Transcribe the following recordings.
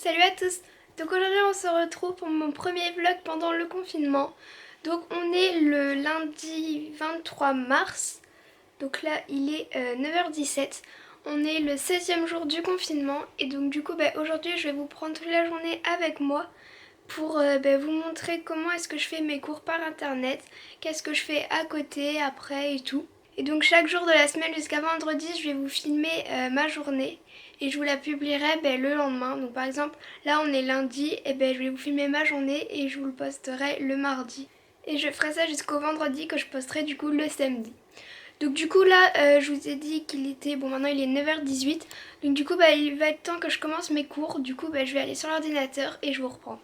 Salut à tous. Donc aujourd'hui on se retrouve pour mon premier vlog pendant le confinement. Donc on est le lundi 23 mars. Donc là il est 9h17. On est le 16e jour du confinement. Et donc du coup aujourd'hui je vais vous prendre toute la journée avec moi pour vous montrer comment est-ce que je fais mes cours par internet, qu'est-ce que je fais à côté, après et tout. Et donc chaque jour de la semaine jusqu'à vendredi, je vais vous filmer ma journée et je vous la publierai le lendemain. Donc par exemple, là on est lundi, et je vais vous filmer ma journée et je vous le posterai le mardi. Et je ferai ça jusqu'au vendredi que je posterai du coup le samedi. Donc du coup là, je vous ai dit qu'il était, bon maintenant il est 9h18, donc du coup il va être temps que je commence mes cours. Du coup je vais aller sur l'ordinateur et je vous reprends.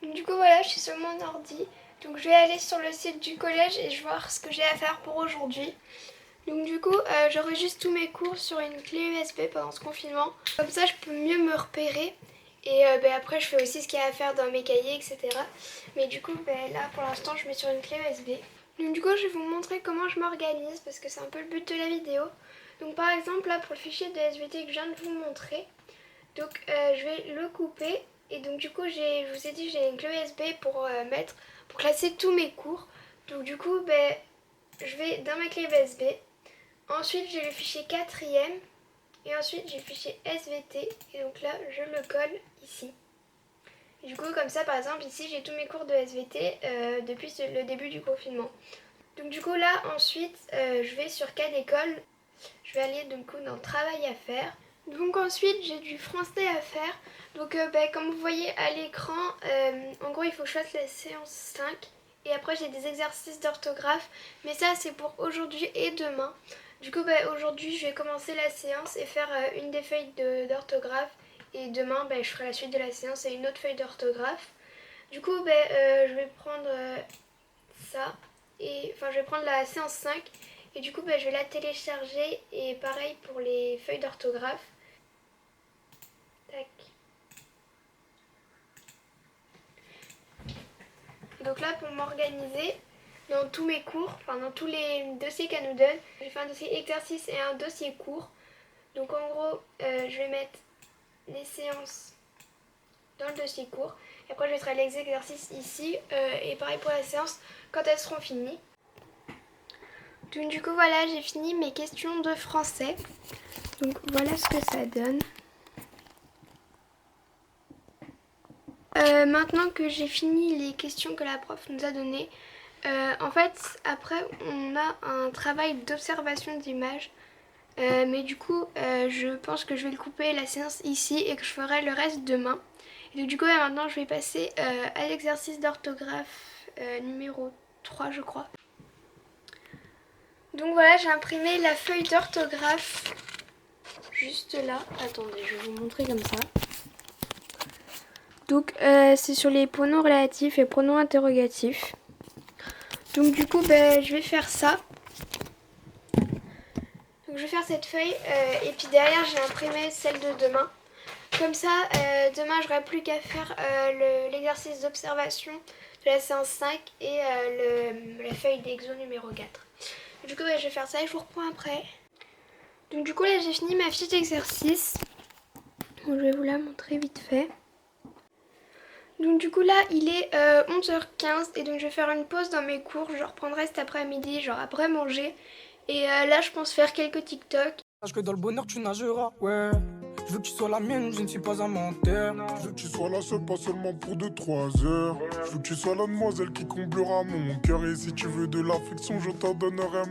Donc du coup voilà, je suis sur mon ordi. Donc je vais aller sur le site du collège et je vais voir ce que j'ai à faire pour aujourd'hui. Donc du coup j'enregistre tous mes cours sur une clé USB pendant ce confinement. Comme ça je peux mieux me repérer. Et après je fais aussi ce qu'il y a à faire dans mes cahiers, etc. Mais du coup là pour l'instant je mets sur une clé USB. Donc du coup je vais vous montrer comment je m'organise parce que c'est un peu le but de la vidéo. Donc par exemple là pour le fichier de SVT que je viens de vous montrer. Donc je vais le couper. Et donc du coup je vous ai dit j'ai une clé USB pour pour classer tous mes cours. Donc du coup je vais dans ma clé USB. Ensuite j'ai le fichier 4ème. Et ensuite j'ai le fichier SVT. Et donc là je le colle ici. Et du coup comme ça par exemple ici j'ai tous mes cours de SVT depuis le début du confinement. Donc du coup là ensuite je vais sur cas d'école. Je vais aller du coup dans travail à faire. Donc ensuite j'ai du français à faire. Donc comme vous voyez à l'écran, en gros il faut que je fasse la séance 5. Et après j'ai des exercices d'orthographe. Mais ça c'est pour aujourd'hui et demain. Du coup aujourd'hui je vais commencer la séance et faire une des feuilles d'orthographe. Et demain je ferai la suite de la séance et une autre feuille d'orthographe. Du coup je vais prendre ça. Et enfin je vais prendre la séance 5. Et du coup je vais la télécharger. Et pareil pour les feuilles d'orthographe. Tac. Donc là pour m'organiser dans tous mes cours, enfin dans tous les dossiers qu'elle nous donne, j'ai fait un dossier exercice et un dossier cours. Donc en gros je vais mettre les séances dans le dossier cours. Et après je mettrai les exercices ici. Et pareil pour la séance quand elles seront finies. Donc du coup voilà, j'ai fini mes questions de français. Donc voilà ce que ça donne. Maintenant que j'ai fini les questions que la prof nous a données, en fait après on a un travail d'observation d'image. Mais du coup je pense que je vais le couper la séance ici et que je ferai le reste demain. Et donc du coup maintenant je vais passer à l'exercice d'orthographe numéro 3 je crois. Donc voilà, j'ai imprimé la feuille d'orthographe juste là. Attendez, je vais vous montrer comme ça. Donc c'est sur les pronoms relatifs et pronoms interrogatifs. Donc du coup je vais faire ça. Donc je vais faire cette feuille et puis derrière j'ai imprimé celle de demain. Comme ça demain j'aurai plus qu'à faire l'exercice d'observation de la séance 5 et la feuille d'exo numéro 4. Du coup je vais faire ça et je vous reprends après. Donc du coup là j'ai fini ma fiche d'exercice. Donc, je vais vous la montrer vite fait. Donc du coup là il est 11h15 et donc je vais faire une pause dans mes cours. Je reprendrai cet après-midi, genre après manger. Et là je pense faire quelques TikTok. Sache que dans le bonheur tu nageras, ouais. Je veux que tu sois la mienne, je ne suis pas un menteur. Je veux que tu sois la seule, pas seulement pour 2-3 heures. Je veux que tu sois la demoiselle qui comblera mon cœur. Et si tu veux de l'affection, je t'en donnerai.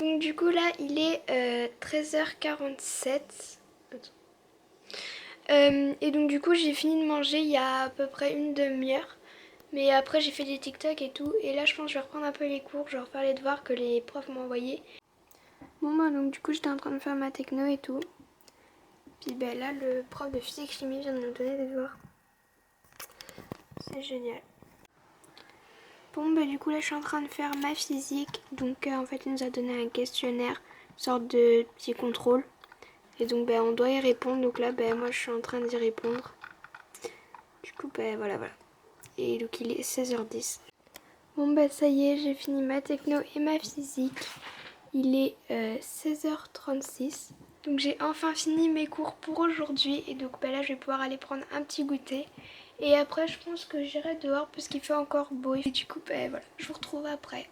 Donc du coup là il est 13h47. Et donc du coup j'ai fini de manger il y a à peu près une demi-heure. Mais après j'ai fait des TikTok et tout. Et là je pense que je vais reprendre un peu les cours. Je vais refaire les devoirs que les profs m'ont envoyés. Bon bah donc du coup j'étais en train de faire ma techno et tout. Puis ben là, le prof de physique-chimie vient de nous donner des devoirs. C'est génial. Bon, bah du coup là je suis en train de faire ma physique. Donc en fait il nous a donné un questionnaire, une sorte de petit contrôle. Et donc on doit y répondre. Donc là moi je suis en train d'y répondre. Du coup voilà. Et donc il est 16h10. Bon ça y est, j'ai fini ma techno et ma physique. Il est 16h36. Donc j'ai enfin fini mes cours pour aujourd'hui. Et donc là je vais pouvoir aller prendre un petit goûter. Et après je pense que j'irai dehors parce qu'il fait encore beau. Et du coup voilà, je vous retrouve après.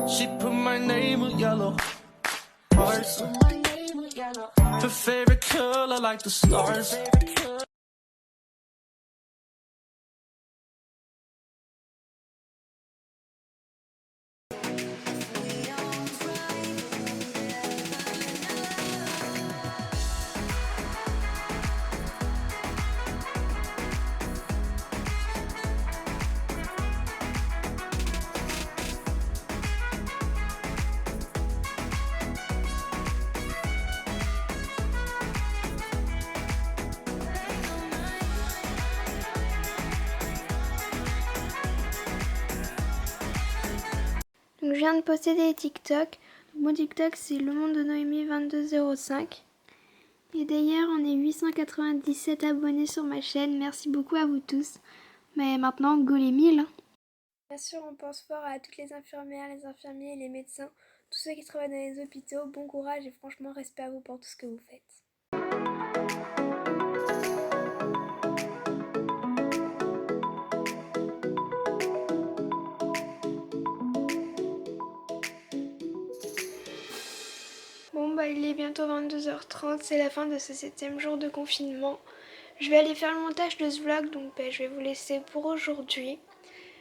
She put my name with yellow hearts. Her favorite color like the stars. Donc je viens de poster des TikTok. Mon TikTok c'est le monde de Noémie 2205. Et d'ailleurs on est 897 abonnés sur ma chaîne. Merci beaucoup à vous tous. Mais maintenant go les 1000 hein. Bien sûr on pense fort à toutes les infirmières, les infirmiers, les médecins, tous ceux qui travaillent dans les hôpitaux. Bon courage et franchement respect à vous pour tout ce que vous faites. Bon il est bientôt 22h30, c'est la fin de ce 7e jour de confinement. Je vais aller faire le montage de ce vlog, donc je vais vous laisser pour aujourd'hui.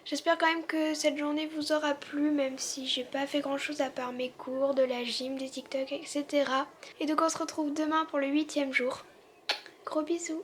J'espère quand même que cette journée vous aura plu, même si j'ai pas fait grand chose à part mes cours, de la gym, des TikTok, etc. Et donc on se retrouve demain pour le 8e jour. Gros bisous.